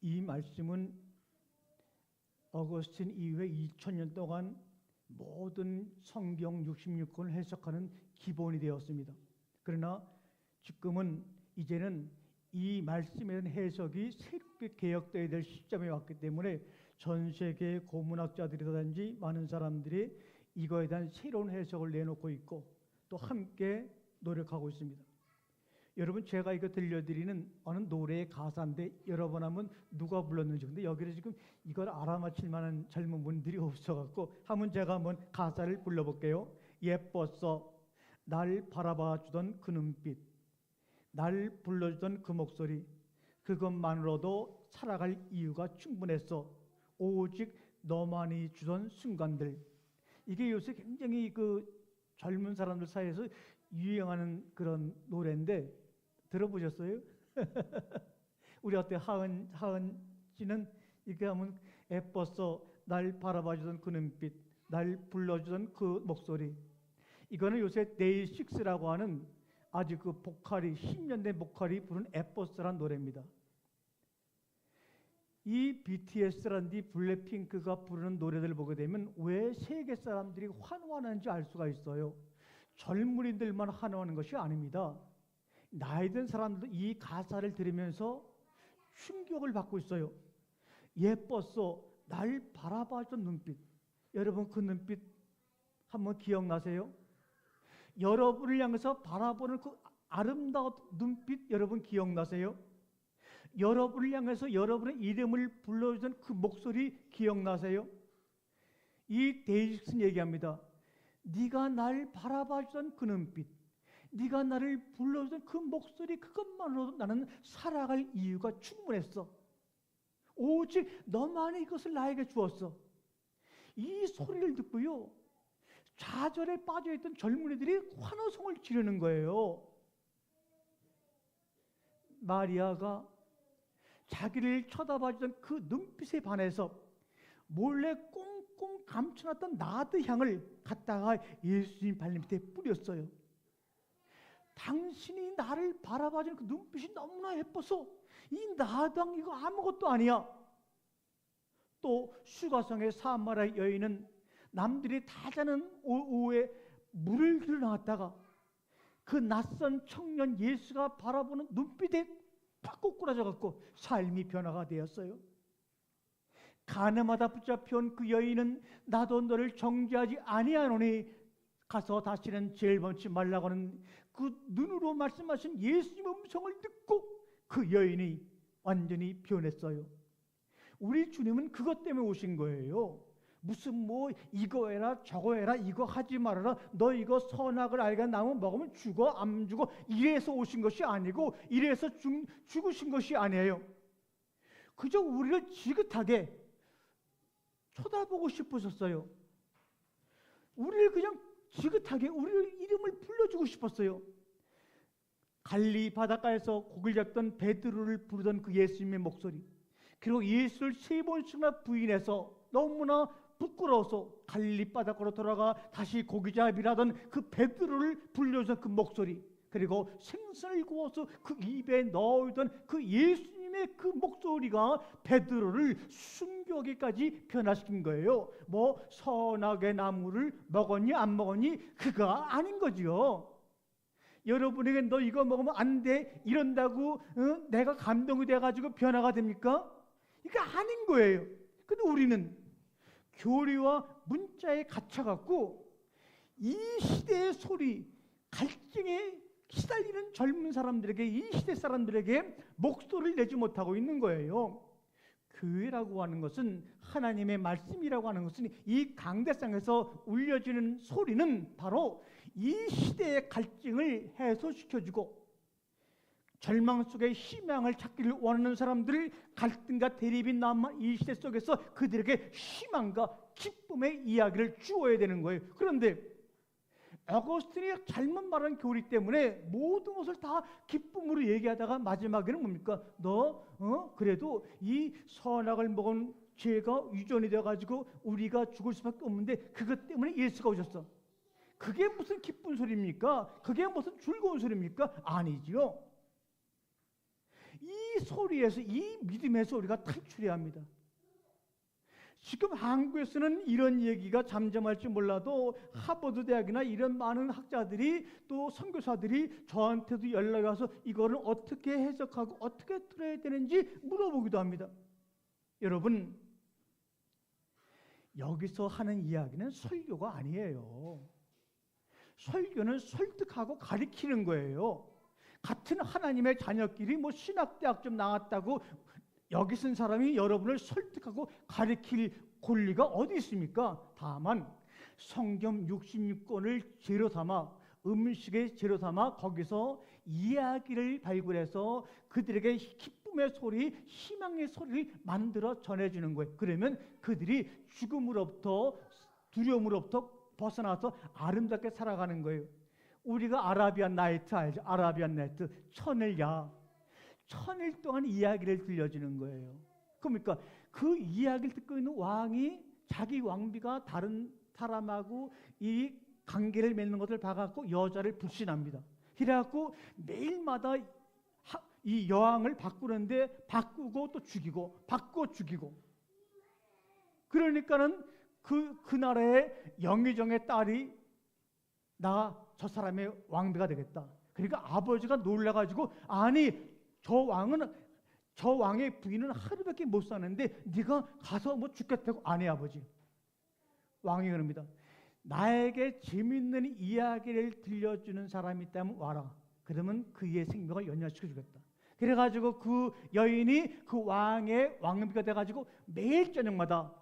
이 말씀은 어거스틴 이후에 2000년 동안 모든 성경 66권을 해석하는 기본이 되었습니다. 그러나 지금은 이제는 이 말씀에 대한 해석이 새롭게 개혁되어야 될 시점에 왔기 때문에 전 세계 고문학자들이라든지 많은 사람들이 이거에 대한 새로운 해석을 내놓고 있고 또 함께 노력하고 있습니다. 여러분, 제가 이거 들려드리는 어느 노래의 가사인데 여러분 하면 누가 불렀는지, 근데 여기를 지금 이걸 알아맞힐 만한 젊은 분들이 없어갖고 한번 제가 한번 가사를 불러볼게요. 예뻤어 날 바라봐 주던 그 눈빛, 날 불러주던 그 목소리, 그것만으로도 살아갈 이유가 충분했어. 오직 너만이 주던 순간들. 이게 요새 굉장히 그 젊은 사람들 사이에서 유행하는 그런 노래인데 들어보셨어요? 우리 어때 하은 씨는 이렇게 하면 예뻤어 날 바라봐주던 그 눈빛, 날 불러주던 그 목소리. 이거는 요새 데이식스라고 하는 아주 그 보컬이 10년 된 보컬이 부른 예뻤어란 노래입니다. 이 BTS라는 블랙핑크가 부르는 노래들을 보게 되면 왜 세계 사람들이 환호하는지 알 수가 있어요. 젊은이들만 환호하는 것이 아닙니다. 나이 든 사람들도 이 가사를 들으면서 충격을 받고 있어요. 예뻤어 날 바라봐주던 눈빛. 여러분, 그 눈빛 한번 기억나세요? 여러분을 향해서 바라보는 그 아름다운 눈빛 여러분 기억나세요? 여러분을 향해서 여러분의 이름을 불러주던 그 목소리 기억나세요? 이 데이식스는 얘기합니다. 네가 날 바라봐주던 그 눈빛, 네가 나를 불러주던 그 목소리, 그것만으로도 나는 살아갈 이유가 충분했어. 오직 너만이 이것을 나에게 주었어. 이 소리를 듣고요, 좌절에 빠져있던 젊은이들이 환호성을 지르는 거예요. 마리아가 자기를 쳐다봐주던 그 눈빛에 반해서 몰래 꽁꽁 감춰놨던 나드 향을 갖다가 예수님 발밑에 뿌렸어요. 당신이 나를 바라봐주는 그 눈빛이 너무나 예뻐서 이 나당 이거 아무것도 아니야. 또 수가성의 사마리아 여인은 남들이 다 자는 오후에 물을 길러 나왔다가 그 낯선 청년 예수가 바라보는 눈빛에 팍 꼬꾸라져 갖고 삶이 변화가 되었어요. 가늠하다 붙잡혀온 그 여인은 나도 너를 정죄하지 아니하노니 가서 다시는 죄를 범치 말라고 하는 그 눈으로 말씀하신 예수님의 음성을 듣고 그 여인이 완전히 변했어요. 우리 주님은 그것 때문에 오신 거예요. 무슨 뭐 이거 해라 저거 해라 이거 하지 말아라 너 이거 선악을 알게 나면 먹으면 죽어 안 죽어 이래서 오신 것이 아니고 이래서 죽으신 것이 아니에요. 그저 우리를 지긋하게 쳐다보고 싶으셨어요. 우리를 그냥 지긋하게 우리의 이름을 불러주고 싶었어요. 갈릴리 바닷가에서 고기를 잡던 베드로를 부르던 그 예수님의 목소리, 그리고 예수를 3번씩이나 부인해서 너무나 부끄러워서 갈릴리 바닷가로 돌아가 다시 고기잡이라던 그 베드로를 불려준 그 목소리, 그리고 생선을 구워서 그 입에 넣어오던 그 예수님의 그 목소리가 베드로를 순교하기까지 변화시킨 거예요. 뭐 선악의 나무를 먹었니 안 먹었니 그가 아닌 거지요. 여러분에게 너 이거 먹으면 안 돼 이런다고 내가 감동이 돼가지고 변화가 됩니까? 이게 아닌 거예요. 근데 우리는 교리와 문자에 갇혀갖고 이 시대의 소리, 갈증에 시달리는 젊은 사람들에게, 이 시대 사람들에게 목소리를 내지 못하고 있는 거예요. 교회라고 하는 것은, 하나님의 말씀이라고 하는 것은, 이 강대상에서 울려지는 소리는 바로 이 시대의 갈증을 해소시켜주고 절망 속에 희망을 찾기를 원하는 사람들을 갈등과 대립이 남은 이 시대 속에서 그들에게 희망과 기쁨의 이야기를 주어야 되는 거예요. 그런데 어거스틴이 잘못 말한 교리 때문에 모든 것을 다 기쁨으로 얘기하다가 마지막에는 뭡니까? 그래도 이 선악을 먹은 죄가 유전이 되어가지고 우리가 죽을 수밖에 없는데 그것 때문에 예수가 오셨어. 그게 무슨 기쁜 소리입니까? 그게 무슨 즐거운 소리입니까? 아니지요. 이 이 소리에서, 이 믿음의 소리가 탈출해야 합니다. 지금 한국에서는 이런 얘기가 잠잠할지 몰라도 하버드 대학이나 이런 많은 학자들이 또 선교사들이 저한테도 연락이 와서 이거를 어떻게 해석하고 어떻게 들어야 되는지 물어보기도 합니다. 여러분, 여기서 하는 이야기는 설교가 아니에요. 설교는 설득하고 가르치는 거예요. 같은 하나님의 자녀끼리 뭐 신학대학 좀 나왔다고 여기 쓴 사람이 여러분을 설득하고 가르칠 권리가 어디 있습니까? 다만 성경 66권을 재료 삼아, 음식의 재료 삼아 거기서 이야기를 발굴해서 그들에게 기쁨의 소리, 희망의 소리를 만들어 전해주는 거예요. 그러면 그들이 죽음으로부터, 두려움으로부터 벗어나서 아름답게 살아가는 거예요. 우리가 아라비안 나이트 알죠? 아라비안 나이트, 천일 동안 이야기를 들려주는 거예요. 그러니까 그 이야기를 듣고 있는 왕이 자기 왕비가 다른 사람하고 이 관계를 맺는 것을 봐갖고 여자를 불신합니다. 그래갖고 매일마다 이 여왕을 바꾸는데 바꾸고 또 죽이고 바꾸고 죽이고. 그러니까는 그 나라의 영의정의 딸이 나 저 사람의 왕비가 되겠다. 그러니까 아버지가 놀라가지고 아니 저 왕의 부인은 하루밖에 못 사는데 네가 가서 뭐 죽겠다고. 아니 아버지. 왕이 그럽니다. 나에게 재밌는 이야기를 들려주는 사람이 있다면 와라. 그러면 그의 생명을 연장시켜 주겠다. 그래가지고 그 여인이 그 왕의 왕비가 돼가지고 매일 저녁마다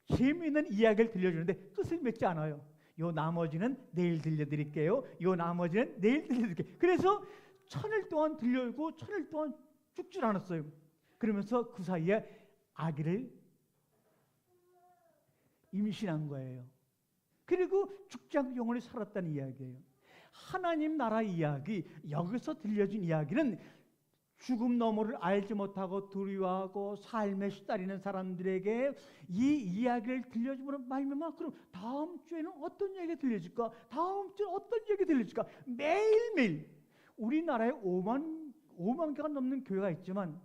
재미있는 이야기를 들려주는데 끝을 맺지 않아요. 요 나머지는 내일 들려드릴게요. 요 나머지는 내일 들려드릴게요. 그래서 1000일 동안 들려주고 1000일 동안 죽질 않았어요. 그러면서 그 사이에 아기를 임신한 거예요. 그리고 죽지 않고 영원히 살았다는 이야기예요. 하나님 나라 이야기, 여기서 들려준 이야기는 죽음 너머를 알지 못하고 두려워하고 삶에 시달리는 사람들에게 이 이야기를 들려주므로 말미암아 그럼 다음 주에는 어떤 얘기가 들려줄까? 다음 주에 어떤 얘기가 들려줄까? 매일매일 우리나라에 5만 개가 넘는 교회가 있지만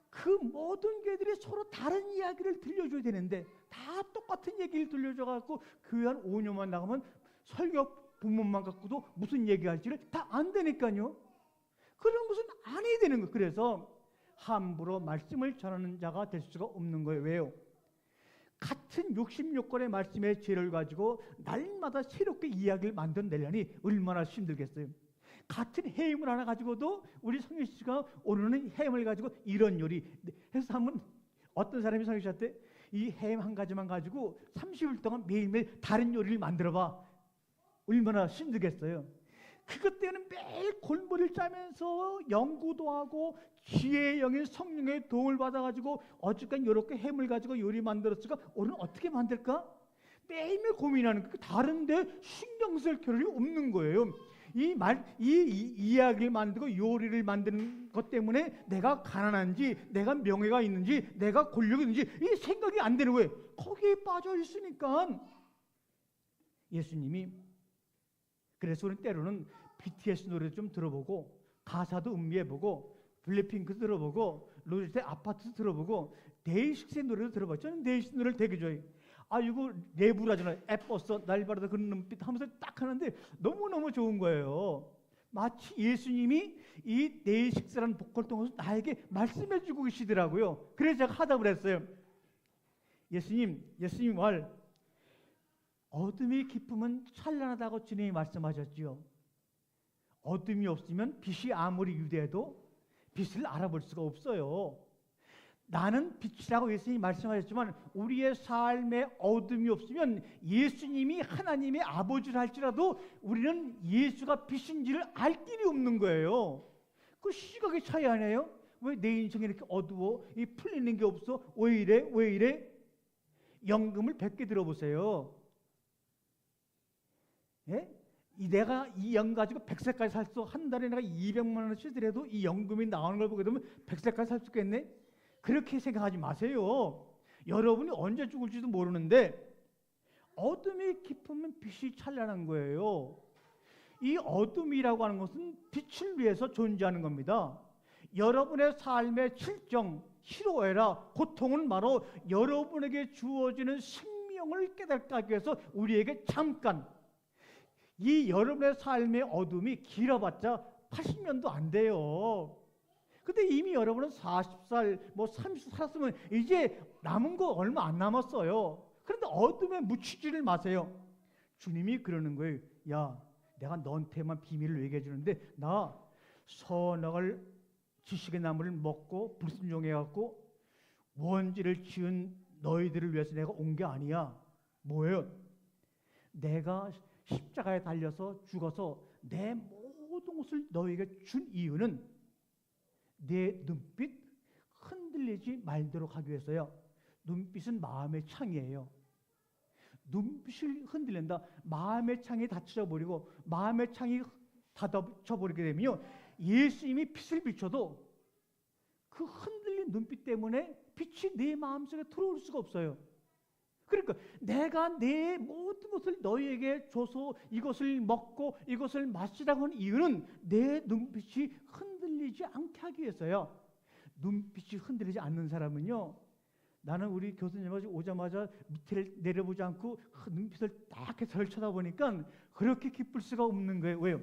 그 모든 교회들이 서로 다른 이야기를 들려줘야 되는데 다 똑같은 얘기를 들려줘갖고 교회 한 5년만 나가면 설교 본문만 갖고도 무슨 얘기할지를 다 안 되니까요. 그럼 무슨 아니 되는 거예요. 그래서 함부로 말씀을 전하는 자가 될 수가 없는 거예요. 왜요? 같은 66권의 말씀의 재료를 가지고 날마다 새롭게 이야기를 만들어내려니 얼마나 힘들겠어요. 같은 햄을 하나 가지고도 우리 성현 씨가 오늘은 햄을 가지고 이런 요리 해서 하면 어떤 사람이 성현 씨한테 이 햄 한 가지만 가지고 30일 동안 매일매일 다른 요리를 만들어봐. 얼마나 힘들겠어요. 그것 때문에 매일 골머리를 짜면서 연구도 하고 지혜의 영인 성령의 도움을 받아가지고 어쨌건 이렇게 햄을 가지고 요리 만들었을까? 오늘 어떻게 만들까? 매일매일 고민하는 거. 다른데 신경 쓸 겨를이 없는 거예요. 이 이야기를 만들고 요리를 만드는 것 때문에 내가 가난한지, 내가 명예가 있는지, 내가 권력이 있는지 이 생각이 안 되는 거예요. 거기에 빠져 있으니까. 예수님이 그래서 우리는 때로는 BTS 노래도 좀 들어보고 가사도 음미해보고 블랙핑크 들어보고 로제트 아파트 들어보고 데이식스의 노래도 들어봤죠. 저는 데이식스 노래를 되게 좋아해요. 아 이거 랩을 하잖아요. 애버서 날 바라다 그런 눈빛 하면서 딱 하는데 너무너무 좋은 거예요. 마치 예수님이 이 데이식스라는 보컬 통해서 나에게 말씀해 주고 계시더라고요. 그래서 제가 하답을 했어요. 예수님 말 어둠이 깊으면 찬란하다고 주님이 말씀하셨지요. 어둠이 없으면 빛이 아무리 위대해도 빛을 알아볼 수가 없어요. 나는 빛이라고 예수님이 말씀하셨지만 우리의 삶에 어둠이 없으면 예수님이 하나님의 아버지를 할지라도 우리는 예수가 빛인지를 알 길이 없는 거예요. 그 시각의 차이 아니에요? 왜 내 인생이 이렇게 어두워? 이 풀리는 게 없어? 왜 이래? 연금을 100개 들어보세요. 예? 내가 이 연 가지고 100세까지 살 수, 한 달에 내가 200만 원을 쓰더라도 이 연금이 나오는 걸 보게 되면 100세까지 살 수 있겠네? 그렇게 생각하지 마세요. 여러분이 언제 죽을지도 모르는데 어둠이 깊으면 빛이 찬란한 거예요. 이 어둠이라고 하는 것은 빛을 위해서 존재하는 겁니다. 여러분의 삶의 칠정, 희로애라 고통은 바로 여러분에게 주어지는 생명을 깨닫게 하기 위해서 우리에게 잠깐, 이 여러분의 삶의 어둠이 길어봤자 80년도 안 돼요. 근데 이미 여러분은 40살, 뭐 30살 살았으면 이제 남은 거 얼마 안 남았어요. 그런데 어둠에 묻히지를 마세요. 주님이 그러는 거예요. 야, 내가 너한테만 비밀을 얘기해 주는데 나 선악을 지식의 나무를 먹고 불순종해 갖고 원죄를 지은 너희들을 위해서 내가 온 게 아니야. 뭐예요? 내가 십자가에 달려서 죽어서 내 모든 것을 너희에게 준 이유는 내 눈빛 흔들리지 말도록 하기 위해서요. 눈빛은 마음의 창이에요. 눈빛을 흔들린다. 마음의 창이 닫혀 버리고 마음의 창이 닫혀 버리게 되면요, 예수님이 빛을 비춰도 그 흔들린 눈빛 때문에 빛이 내 마음속에 들어올 수가 없어요. 그러니까 내가 내 모든 것을 너희에게 줘서 이것을 먹고 이것을 마시라고 하는 이유는 내 눈빛이 흔들리지 않게 하기 위해서요. 눈빛이 흔들리지 않는 사람은요, 나는 우리 교수님이 오자마자 밑을 내려보지 않고 그 눈빛을 딱 해서 쳐다보니까 그렇게 기쁠 수가 없는 거예요. 왜요?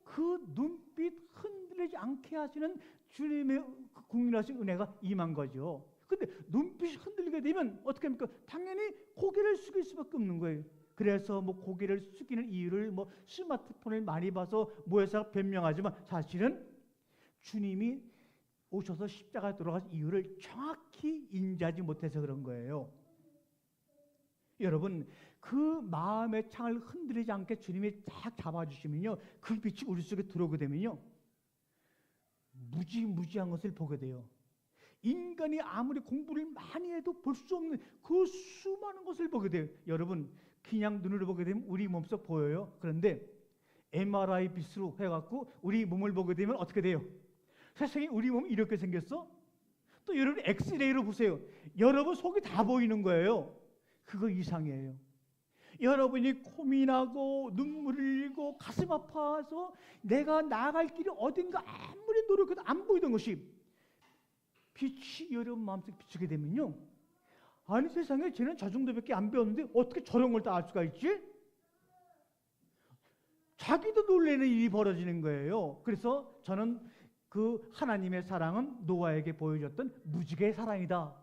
그 눈빛 흔들리지 않게 하시는 주님의 국민하신 은혜가 임한 거죠. 근데 눈빛이 흔들리게 되면 어떻게 합니까? 당연히 고개를 숙일 수밖에 없는 거예요. 그래서 뭐 고개를 숙이는 이유를 뭐 스마트폰을 많이 봐서 모여서 변명하지만 사실은 주님이 오셔서 십자가에 돌아가신 이유를 정확히 인지하지 못해서 그런 거예요. 여러분, 그 마음의 창을 흔들리지 않게 주님이 딱 잡아주시면요, 그 빛이 우리 속에 들어오게 되면요, 무지무지한 것을 보게 돼요. 인간이 아무리 공부를 많이 해도 볼 수 없는 그 수많은 것을 보게 돼요. 여러분, 그냥 눈으로 보게 되면 우리 몸속 보여요. 그런데 MRI 빛으로 해갖고 우리 몸을 보게 되면 어떻게 돼요? 세상에 우리 몸이 이렇게 생겼어? 또 여러분 엑스레이로 보세요. 여러분 속이 다 보이는 거예요. 그거 이상이에요. 여러분이 고민하고 눈물을 흘리고 가슴 아파서 내가 나아갈 길이 어딘가 아무리 노력해도 안 보이던 것이 빛이 여러분 마음속에 비추게 되면요, 아니 세상에 쟤는 저 정도밖에 안 배웠는데 어떻게 저런 걸 다 알 수가 있지? 자기도 놀라는 일이 벌어지는 거예요. 그래서 저는 그 하나님의 사랑은 노아에게 보여줬던 무지개의 사랑이다.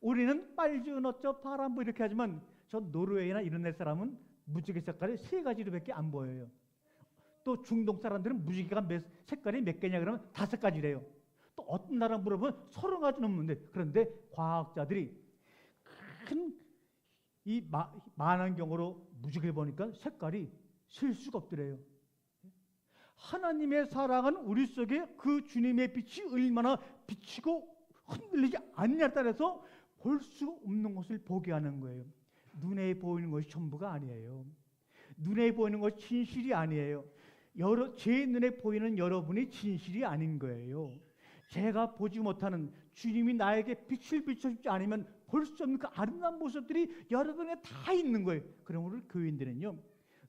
우리는 빨주노 어쩌 파란 뭐 이렇게 하지만 저 노르웨이나 이런 데 사람은 무지개 색깔이 3가지로밖에 안 보여요. 또 중동 사람들은 무지개가 색깔이 몇 개냐 그러면 5가지래요. 또 어떤 나라 물어보면 30가지 넘는데, 그런데 과학자들이 큰 이 만원경으로 무지개를 보니까 색깔이 셀 수가 없더래요. 하나님의 사랑은 우리 속에 그 주님의 빛이 얼마나 비치고 흔들리지 않냐에 따라서 볼 수 없는 것을 보게 하는 거예요. 눈에 보이는 것이 전부가 아니에요. 눈에 보이는 것이 진실이 아니에요. 제 눈에 보이는 여러분이 진실이 아닌 거예요. 제가 보지 못하는 주님이 나에게 빛을 비춰주지 않으면 볼 수 없는 그 아름다운 모습들이 여러분에 다 있는 거예요. 그럼 우리 교인들은요,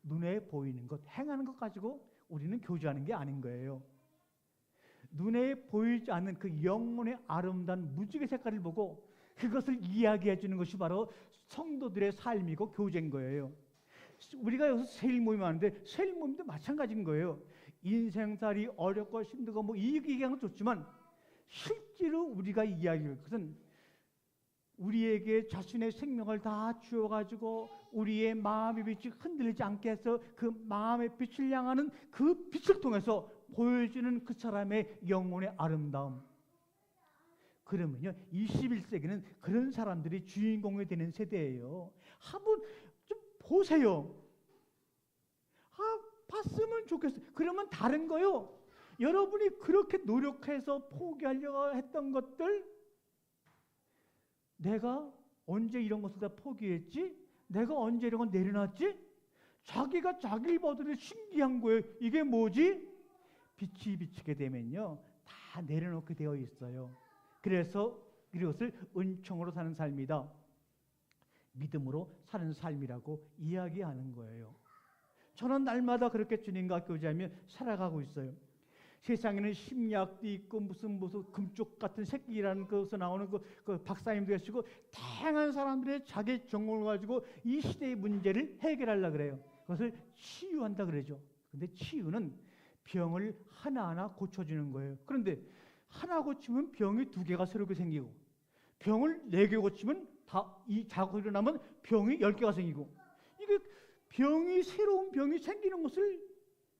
눈에 보이는 것, 행하는 것 가지고 우리는 교제하는 게 아닌 거예요. 눈에 보이지 않는 그 영혼의 아름다운 무지개 색깔을 보고 그것을 이야기해 주는 것이 바로 성도들의 삶이고 교제인 거예요. 우리가 여기서 세일 모임 하는데 세일 모임도 마찬가지인 거예요. 인생살이 어렵고 힘들고 뭐 이 얘기하는 건 좋지만 실제로 우리가 이야기할 것은 우리에게 자신의 생명을 다 주어가지고 우리의 마음의 빛이 흔들리지 않게 해서 그 마음의 빛을 향하는 그 빛을 통해서 보여주는 그 사람의 영혼의 아름다움. 그러면요, 21세기는 그런 사람들이 주인공이 되는 세대예요. 한번 좀 보세요. 봤으면 좋겠어요. 그러면 다른 거요, 여러분이 그렇게 노력해서 포기하려고 했던 것들, 내가 언제 이런 것을 다 포기했지? 내가 언제 이런 걸 내려놨지? 자기가 자기를 보더니 신기한 거예요. 이게 뭐지? 빛이 비치게 되면요, 다 내려놓게 되어 있어요. 그래서 이것을 은총으로 사는 삶이다, 믿음으로 사는 삶이라고 이야기하는 거예요. 저는 날마다 그렇게 주님과 교제하며 살아가고 있어요. 세상에는 심리학도 있고 무슨 금쪽 같은 새끼라는 것에서 나오는 그 박사님도 계시고 다양한 사람들의 자기 전공을 가지고 이 시대의 문제를 해결하려고 그래요. 그것을 치유한다 그러죠. 근데 치유는 병을 하나하나 고쳐주는 거예요. 그런데 하나 고치면 병이 2개가 새롭게 생기고, 병을 4개 고치면 이 자고 일어나면 병이 10개가 생기고, 이게 새로운 병이 생기는 것을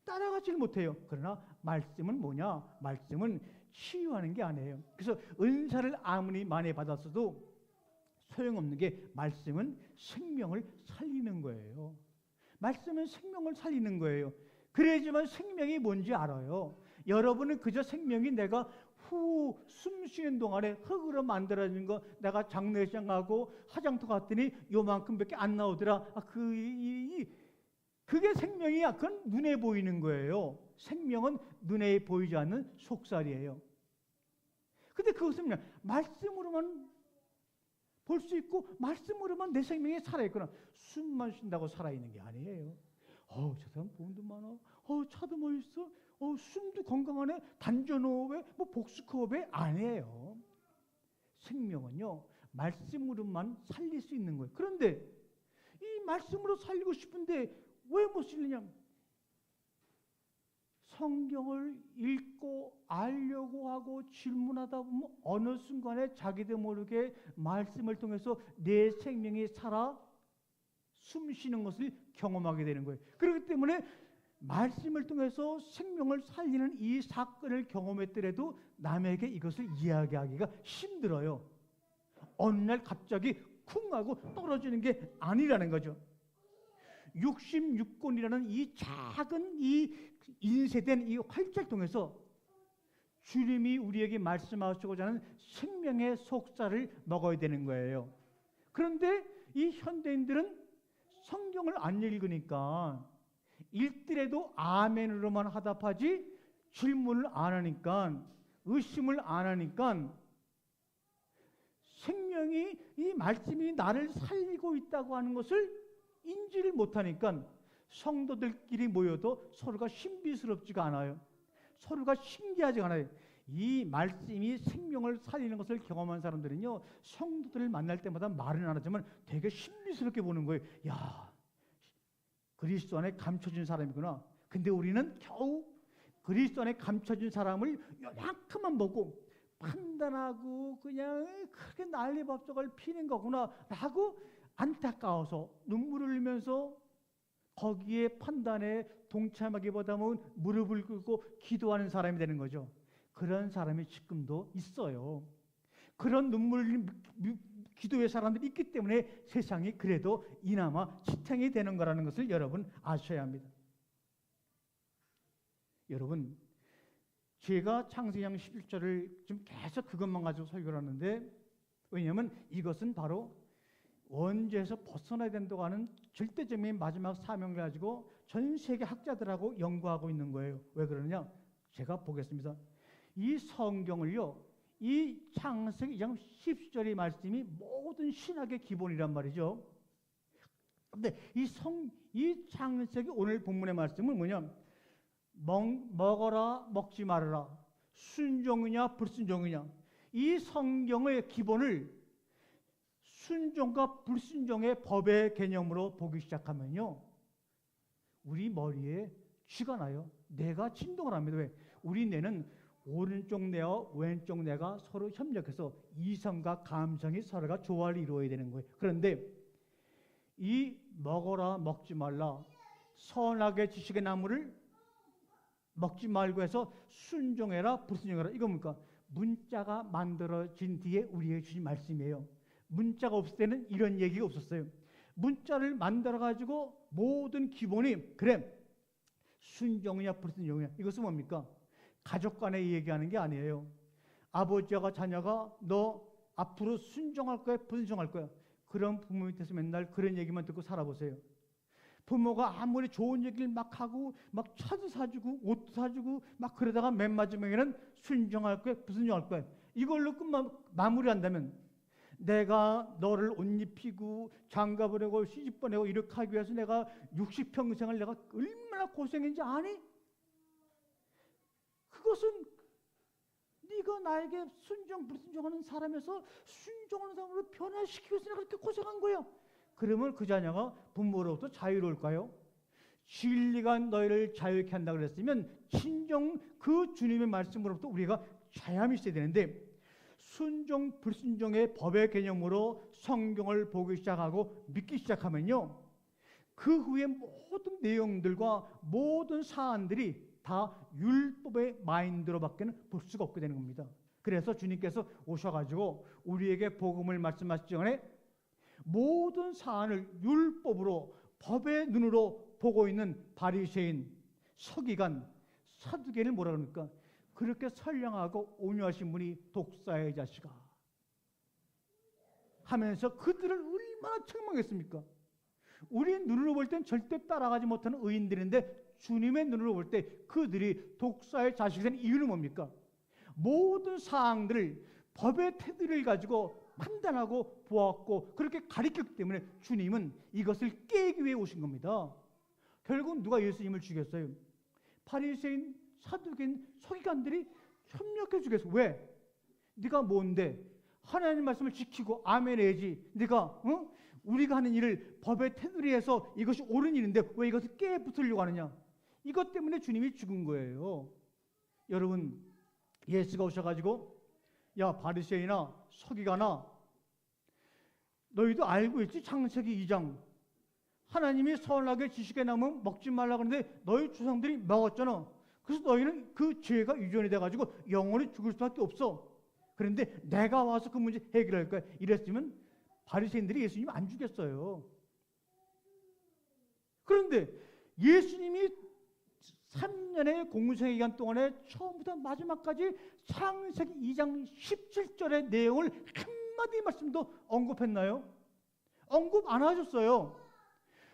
따라가지를 못해요. 그러나 말씀은 뭐냐? 말씀은 치유하는 게 아니에요. 그래서 은사를 아무리 많이 받았어도 소용없는 게 말씀은 생명을 살리는 거예요. 말씀은 생명을 살리는 거예요. 그래야지만 생명이 뭔지 알아요. 여러분은 그저 생명이 내가 숨 쉬는 동안에 흙으로 만들어진 거 내가 장례식 가고 화장터 갔더니 요만큼밖에 안 나오더라. 그게 생명이야. 그건 눈에 보이는 거예요. 생명은 눈에 보이지 않는 속살이에요. 근데 그것은 그냥 말씀으로만 볼 수 있고 말씀으로만 내 생명이 살아있거나 숨만 쉰다고 살아있는 게 아니에요. 저 사람 돈도 많아. 차도 멋있어. 숨도 건강하네. 단전호흡에 복수호흡에 아니에요. 생명은요 말씀으로만 살릴 수 있는 거예요. 그런데 이 말씀으로 살리고 싶은데 왜 못 살리냐? 성경을 읽고 알려고 하고 질문하다 보면 어느 순간에 자기도 모르게 말씀을 통해서 내 생명이 살아 숨쉬는 것을 경험하게 되는 거예요. 그렇기 때문에 말씀을 통해서 생명을 살리는 이 사건을 경험했더라도 남에게 이것을 이야기하기가 힘들어요. 어느 날 갑자기 쿵 하고 떨어지는 게 아니라는 거죠. 66권이라는 이 작은 이 인쇄된 이 활자를 통해서 주님이 우리에게 말씀하시고자 하는 생명의 속살을 먹어야 되는 거예요. 그런데 이 현대인들은 성경을 안 읽으니까 읽더라도 아멘으로만 화답하지 질문을 안 하니까, 의심을 안 하니까 생명이 이 말씀이 나를 살리고 있다고 하는 것을 인지를 못하니까 성도들끼리 모여도 서로가 신비스럽지가 않아요. 서로가 신기하지가 않아요. 이 말씀이 생명을 살리는 것을 경험한 사람들은요 성도들을 만날 때마다 말은 안 하지만 되게 신비스럽게 보는 거예요. 야, 그리스도 안에 감춰진 사람이구나. 근데 우리는 겨우 그리스도 안에 감춰진 사람을 요만큼만 보고 판단하고 그냥 크게 난리법석을 피는 거구나 라고 안타까워서 눈물을 흘리면서 거기에 판단에 동참하기보다는 무릎을 꿇고 기도하는 사람이 되는 거죠. 그런 사람이 지금도 있어요. 그런 눈물 기도의 사람들이 있기 때문에 세상이 그래도 이나마 지탱이 되는 거라는 것을 여러분 아셔야 합니다. 여러분, 제가 창세기 11절을 좀 계속 그것만 가지고 설교를 하는데, 왜냐하면 이것은 바로 원죄에서 벗어나야 된다고 하는 절대적인 마지막 사명을 가지고 전 세계 학자들하고 연구하고 있는 거예요. 왜 그러느냐? 제가 보겠습니다. 이 성경을요, 이 창세기 2장 10절의 말씀이 모든 신학의 기본이란 말이죠. 근데 이 창세기 오늘 본문의 말씀은 뭐냐? 먹어라 먹지 말아라, 순종이냐 불순종이냐, 이 성경의 기본을 순종과 불순종의 법의 개념으로 보기 시작하면요 우리 머리에 쥐가 나요. 뇌가 진동을 합니다. 왜? 우리 뇌는 오른쪽 뇌와 왼쪽 뇌가 서로 협력해서 이성과 감성이 서로가 조화를 이루어야 되는 거예요. 그런데 이 먹어라 먹지 말라, 선악의 지식의 나무를 먹지 말고 해서 순종해라 불순종해라, 이거 뭡니까? 문자가 만들어진 뒤에 우리에게 주신 말씀이에요. 문자가 없을 때는 이런 얘기가 없었어요. 문자를 만들어가지고 모든 기본이 그래 순종이냐 불순종이냐, 이것은 뭡니까? 가족 간에 얘기하는 게 아니에요. 아버지와 자녀가 너 앞으로 순종할 거야 불순종할 거야, 그런 부모 밑에서 맨날 그런 얘기만 듣고 살아보세요. 부모가 아무리 좋은 얘기를 막 하고 막 차도 사주고 옷도 사주고 막 그러다가 맨 마지막에는 순종할 거야 불순종할 거야, 이걸로 마무리한다면 내가 너를 옷 입히고 장가 보내고 시집 보내고 이렇게 하기 위해서 내가 60평생을 내가 얼마나 고생했는지 아니? 그것은 네가 나에게 순종 불순종하는 사람에서 순종하는 사람으로 변화시키기 위해서 내가 그렇게 고생한 거야. 그러면 그 자녀가 부모로부터 자유로울까요? 진리가 너희를 자유케 한다 그랬으면 진정 그 주님의 말씀으로부터 우리가 자유함이 있어야 되는데, 순종 불순종의 법의 개념으로 성경을 보기 시작하고 믿기 시작하면요, 그 후에 모든 내용들과 모든 사안들이 다 율법의 마인드로밖에는 볼 수가 없게 되는 겁니다. 그래서 주님께서 오셔가지고 우리에게 복음을 말씀하시기 전에 모든 사안을 율법으로, 법의 눈으로 보고 있는 바리새인, 서기관, 사두개인을 뭐라 그럽니까? 그렇게 선량하고 온유하신 분이 독사의 자식아 하면서 그들을 얼마나 책망했습니까? 우리 눈으로 볼 땐 절대 따라가지 못하는 의인들인데 주님의 눈으로 볼 때 그들이 독사의 자식이 된 이유는 뭡니까? 모든 사항들을 법의 테두리를 가지고 판단하고 보았고 그렇게 가르쳤기 때문에 주님은 이것을 깨기 위해 오신 겁니다. 결국 누가 예수님을 죽였어요? 바리새인, 사두개인, 서기관들이 협력해 주겠어. 왜? 네가 뭔데? 하나님 말씀을 지키고 아멘 해야지. 네가 우리가 하는 일을 법의 테두리에서 이것이 옳은 일인데 왜 이것을 깨부수려고 하느냐? 이것 때문에 주님이 죽은 거예요. 여러분, 예수가 오셔가지고 야 바리새인아 서기관아, 너희도 알고 있지? 창세기 2장 하나님이 선악의 지식의 나무 먹지 말라 그러는데 너희 조상들이 먹었잖아. 그래서 너희는 그 죄가 유전이 돼가지고 영원히 죽을 수밖에 없어. 그런데 내가 와서 그 문제 해결할 거야. 이랬으면 바리새인들이 예수님 안 죽였어요. 그런데 예수님이 3년의 공생의 기간 동안에 처음부터 마지막까지 창세기 2장 17절의 내용을 한마디 말씀도 언급했나요? 언급 안 하셨어요.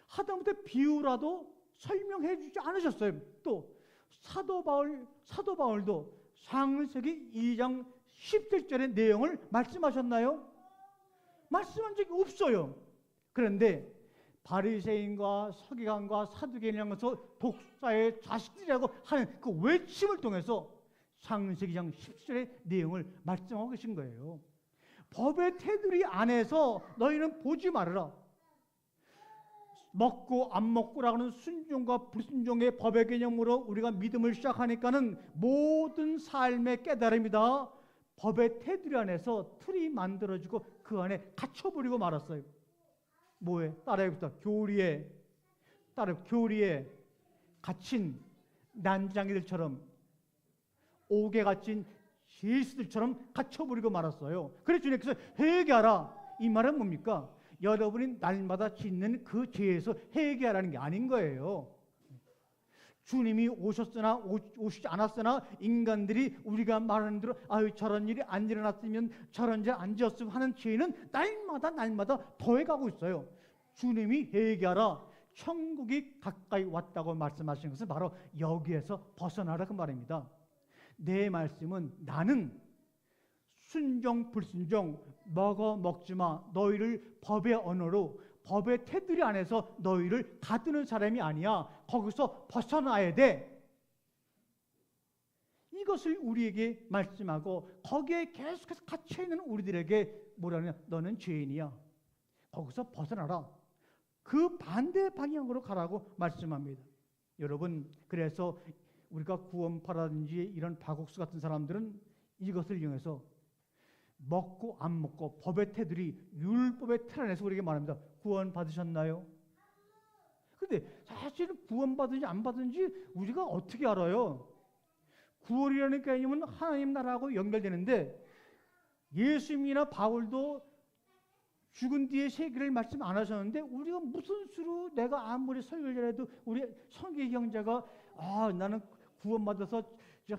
하다못해 비유라도 설명해 주지 않으셨어요. 또 사도 바울도 창세기 2장 17절의 내용을 말씀하셨나요? 말씀한 적이 없어요. 그런데 바리새인과 서기관과 사두개인이라면서 독사의 자식들이라고 하는 그 외침을 통해서 창세기 2장 17절의 내용을 말씀하고 계신 거예요. 법의 테두리 안에서 너희는 보지 말아라. 먹고 안 먹고라고 하는 순종과 불순종의 법의 개념으로 우리가 믿음을 시작하니까는 모든 삶의 깨달음이다 법의 테두리 안에서 틀이 만들어지고 그 안에 갇혀버리고 말았어요. 뭐에? 따라해봅시다. 교리에 갇힌 난장이들처럼, 옥에 갇힌 죄수들처럼 갇혀버리고 말았어요. 그래서 주님께서 회개하라. 이 말은 뭡니까? 여러분이 날마다 짓는 그 죄에서 회개하라는 게 아닌 거예요. 주님이 오셨으나 오시지 않았으나 인간들이 우리가 말하는 대로 아유 저런 일이 안 일어났으면 저런 죄 안 지었으면 하는 죄는 날마다 더해가고 있어요. 주님이 회개하라. 천국이 가까이 왔다고 말씀하시는 것은 바로 여기에서 벗어나라 그 말입니다. 내 말씀은 나는 순종 불순종 먹어 먹지마 너희를 법의 언어로 법의 테두리 안에서 너희를 가두는 사람이 아니야. 거기서 벗어나야 돼. 이것을 우리에게 말씀하고 거기에 계속해서 갇혀있는 우리들에게 뭐라냐? 너는 죄인이야. 거기서 벗어나라. 그 반대 방향으로 가라고 말씀합니다. 여러분, 그래서 우리가 구원파라든지 이런 바국수 같은 사람들은 이것을 이용해서 먹고 안 먹고 법의 테두리, 율법의 틀 안에서 우리에게 말합니다. 구원 받으셨나요? 근데 사실은 구원 받은지 안 받은지 우리가 어떻게 알아요? 구원이라는 개념은 하나님 나라하고 연결되는데 예수님이나 바울도 죽은 뒤에 세계를 말씀 안 하셨는데 우리가 무슨 수로 내가 아무리 설교를 잘해도 우리 성계 형제가 나는 구원받아서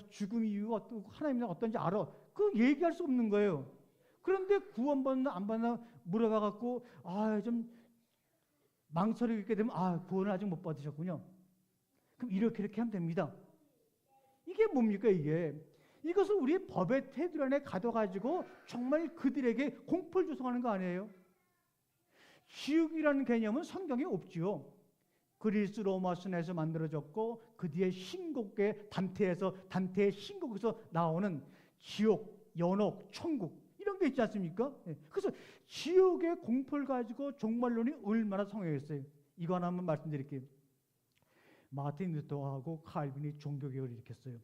죽음 이유가 어떻고 하나님이 어떤지 알아. 그 얘기할 수 없는 거예요. 그런데 구원받나 안 받나 물어봐갖고 좀 망설이게 있게 되면 구원을 아직 못 받으셨군요. 그럼 이렇게 하면 됩니다. 이게 뭡니까 이게? 이것을 우리 법의 테두리 안에 가둬가지고 정말 그들에게 공포를 조성하는 거 아니에요? 지옥이라는 개념은 성경에 없지요. 그리스 로마 신화에서 만들어졌고 그 뒤에 신곡의 단테의 신곡에서 나오는 지옥, 연옥, 천국 이런 게 있지 않습니까? 그래서 지옥의 공포를 가지고 종말론이 얼마나 성행했어요. 이거 하나만 말씀드릴게요. 마틴 루터하고 칼빈이 종교개혁을 일으켰어요.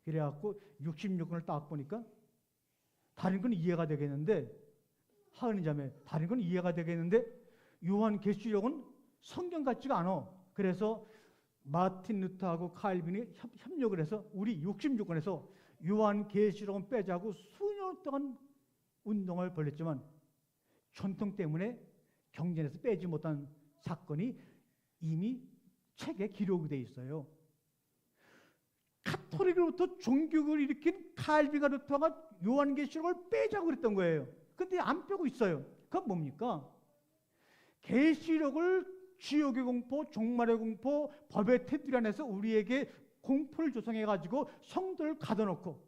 그래갖고 66권을 딱 보니까 다른 건 이해가 되겠는데 하은이 자매 다른 건 이해가 되겠는데 요한계시록은 성경 같지가 않아. 그래서 마틴 루터하고 칼빈이 협력을 해서 우리 66권에서 요한계시록은 빼자고 수년 동안 운동을 벌였지만 전통 때문에 경전에서 빼지 못한 사건이 이미 책에 기록이 되어 있어요. 카톨릭으로부터 종교를 일으킨 칼빈과 루터가 요한계시록을 빼자고 그랬던 거예요. 근데 안 빼고 있어요. 그건 뭡니까? 계시록을 지옥의 공포, 종말의 공포, 법의 테두리 안에서 우리에게 공포를 조성해가지고 성도를 가둬놓고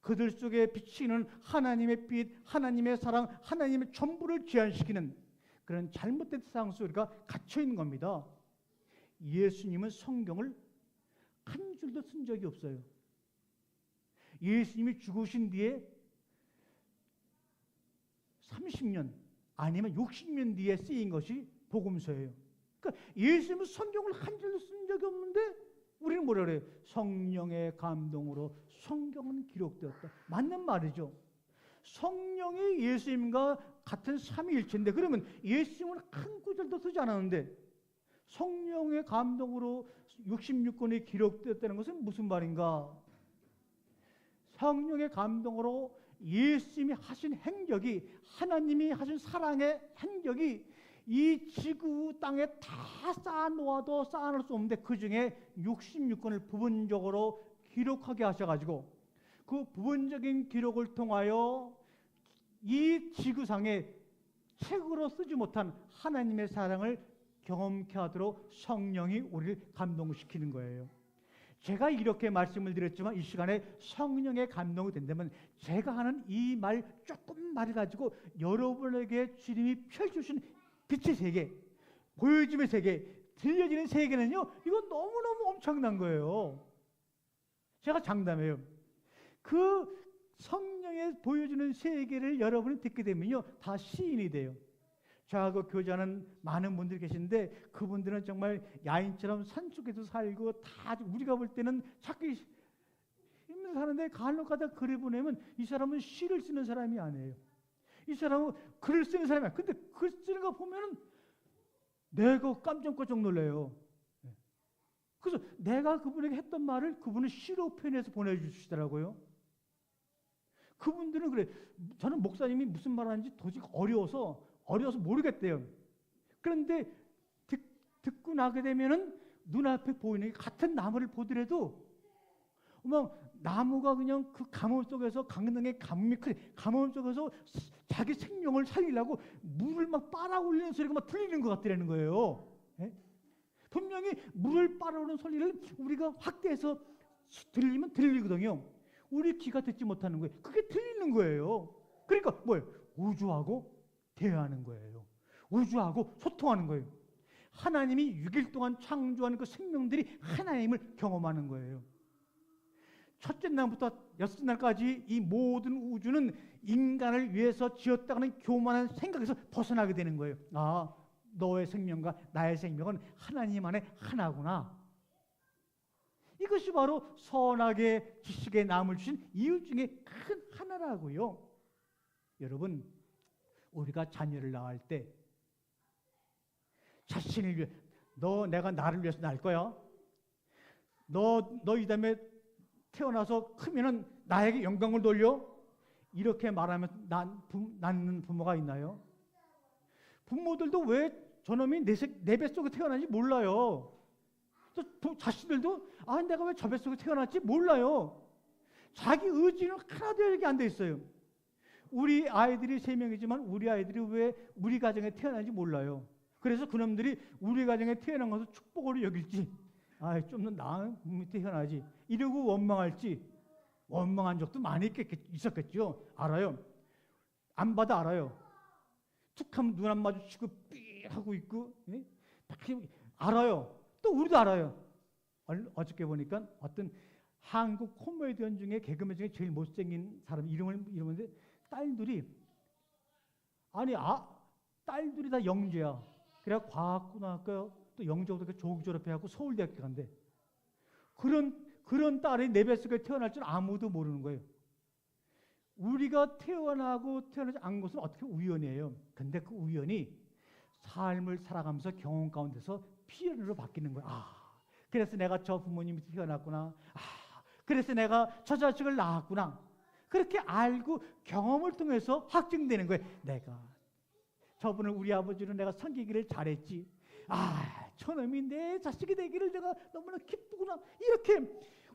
그들 속에 비치는 하나님의 빛, 하나님의 사랑, 하나님의 전부를 제한시키는 그런 잘못된 세상 속에 우리가 갇혀있는 겁니다. 예수님은 성경을 한 줄도 쓴 적이 없어요. 예수님이 죽으신 뒤에 30년 아니면 60년 뒤에 쓰인 것이 복음서예요. 그러니까 예수님은 성경을 한 줄도 쓴 적이 없는데 우리는 뭐라 그래요? 성령의 감동으로 성경은 기록되었다. 맞는 말이죠. 성령이 예수님과 같은 삼위일체인데 그러면 예수님은 한 구절도 쓰지 않았는데 성령의 감동으로 66권이 기록되었다는 것은 무슨 말인가? 성령의 감동으로 예수님이 하신 행적이 하나님이 하신 사랑의 행적이 이 지구 땅에 다 쌓아놓아도 쌓아놓을 수 없는데 그 중에 66권을 부분적으로 기록하게 하셔가지고 그 부분적인 기록을 통하여 이 지구상에 책으로 쓰지 못한 하나님의 사랑을 경험케 하도록 성령이 우리를 감동시키는 거예요. 제가 이렇게 말씀을 드렸지만 이 시간에 성령의 감동이 된다면 제가 하는 이 말 조금 말을 가지고 여러분에게 주님이 펼쳐주신 빛의 세계, 보여짐의 세계, 들려지는 세계는요, 이건 너무너무 엄청난 거예요. 제가 장담해요. 그 성령의 보여주는 세계를 여러분이 듣게 되면요, 다 시인이 돼요. 저하고 교제하는 많은 분들이 계신데 그분들은 정말 야인처럼 산속에서 살고 다 우리가 볼 때는 찾기 힘든 사는데 간혹 가다 글을 보내면 이 사람은 시를 쓰는 사람이 아니에요. 이 사람은 글을 쓰는 사람이 아니에요. 근데 글 쓰는 거 보면은 내가 깜짝깜짝 놀래요. 그래서 내가 그분에게 했던 말을 그분은 시로 표현해서 보내주시더라고요. 그분들은 그래. 저는 목사님이 무슨 말 하는지 도저히 어려워서 모르겠대요. 그런데 듣고 나게 되면은 눈앞에 보이는 같은 나무를 보더라도 나무가 그냥 그 가뭄 속에서 강릉의 가뭄이 가뭄 속에서 자기 생명을 살리려고 물을 막 빨아올리는 소리가 막 들리는 것 같더라는 거예요. 예? 분명히 물을 빨아오는 소리를 우리가 확대해서 들리면 들리거든요. 우리 귀가 듣지 못하는 거예요. 그게 들리는 거예요. 그러니까 뭐예요? 우주하고 대화하는 거예요. 우주하고 소통하는 거예요. 하나님이 6일 동안 창조하는 그 생명들이 하나님을 경험하는 거예요. 첫째 날부터 여섯째 날까지 이 모든 우주는 인간을 위해서 지었다는 교만한 생각에서 벗어나게 되는 거예요. 아, 너의 생명과 나의 생명은 하나님 안에 하나구나. 이것이 바로 선악의 지식의 나음을 주신 이유 중에 큰 하나라고요. 여러분, 우리가 자녀를 낳을 때 자신을 위해 내가 나를 위해서 낳을 거야. 너 이 다음에 태어나서 크면은 나에게 영광을 돌려. 이렇게 말하면 낳는 부모가 있나요? 부모들도 왜 저놈이 내 뱃속에 태어난지 몰라요. 또 자식들도 내가 왜 저 뱃속에 태어났지 몰라요. 자기 의지는 하나도 이렇게 안 돼 있어요. 우리 아이들이 3명이지만 우리 아이들이 왜 우리 가정에 태어난지 몰라요. 그래서 그놈들이 우리 가정에 태어난 것을 축복으로 여길지 좀 더 나은 몸이 태어나지 이러고 원망할지 원망한 적도 많이 있었겠죠. 알아요. 안 받아 알아요. 툭 하면 눈 안 마주치고 삐 하고 있고 알아요. 또 우리도 알아요. 어저께 보니까 어떤 한국 코미디언 중에 개그맨 중에 제일 못생긴 사람 이름인데 딸들이 딸들이 다 영재야. 그래 과학고등학교 또 영재고등학교 조기 졸업해갖고 서울대학교 간대. 그런 딸이 내 뱃속에 태어날 줄 아무도 모르는 거예요. 우리가 태어나지 않은 것은 어떻게 우연이에요. 근데 그 우연이 삶을 살아가면서 경험 가운데서 필연으로 바뀌는 거야. 그래서 내가 저 부모님이 태어났구나. 그래서 내가 저 자식을 낳았구나. 그렇게 알고 경험을 통해서 확증되는 거예요. 내가 저분을 우리 아버지는 내가 섬기기를 잘했지. 저놈이 내 자식이 되기를 내가 너무나 기쁘구나. 이렇게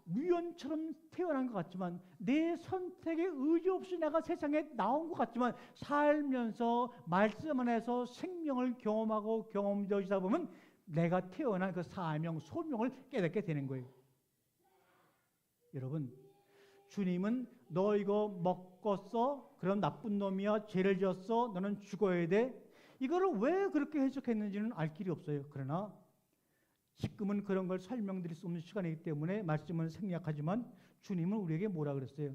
우연처럼 태어난 것 같지만 내 선택에 의지 없이 내가 세상에 나온 것 같지만 살면서 말씀 안에서 생명을 경험하고 경험되어지다 보면 내가 태어난 그 사명, 소명을 깨닫게 되는 거예요. 여러분, 주님은 너 이거 먹었어? 그럼 나쁜 놈이야. 죄를 지었어? 너는 죽어야 돼. 이거를 왜 그렇게 해석했는지는 알 길이 없어요. 그러나 지금은 그런 걸 설명드릴 수 없는 시간이기 때문에 말씀은 생략하지만 주님은 우리에게 뭐라 그랬어요?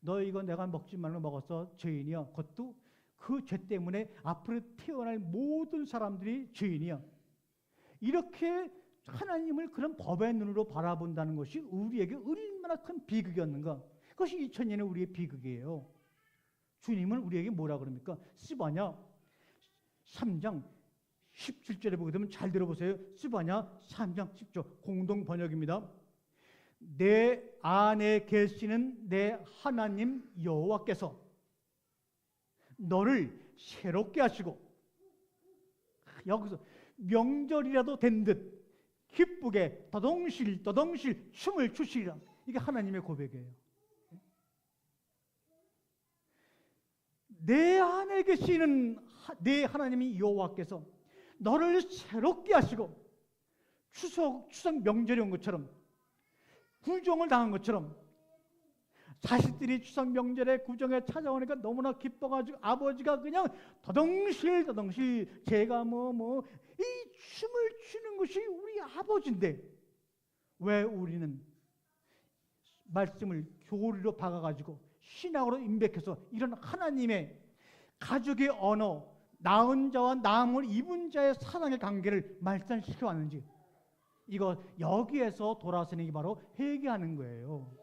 너 이거 내가 먹지 말고 먹었어. 죄인이야. 그것도 그 죄 때문에 앞으로 태어날 모든 사람들이 죄인이야. 이렇게 하나님을 그런 법의 눈으로 바라본다는 것이 우리에게 얼마나 큰 비극이었는가. 그것이 2000년의 우리의 비극이에요. 주님은 우리에게 뭐라 그럽니까? 스바냐 3장 17절에 보게 되면 잘 들어보세요. 스바냐 3장 10절 공동 번역입니다. 내 안에 계시는 내 하나님 여호와께서 너를 새롭게 하시고, 여기서 명절이라도 된 듯 기쁘게 더덩실 춤을 추시리라. 이게 하나님의 고백이에요. 내 안에 계시는 내 하나님이 여호와께서 너를 새롭게 하시고, 추석 명절이 온 것처럼, 구정을 당한 것처럼, 자식들이 추석 명절에 구정에 찾아오니까 너무나 기뻐가지고 아버지가 그냥 더덩실 제가 이 춤을 추는 것이 우리 아버지인데 왜 우리는 말씀을 교리로 박아가지고 신학으로 임백해서 이런 하나님의 가족의 언어, 낳은 자와 낳음을 입은 자의 사랑의 관계를 말씀시켜 왔는지, 이거 여기에서 돌아서는 게 바로 회개하는 거예요.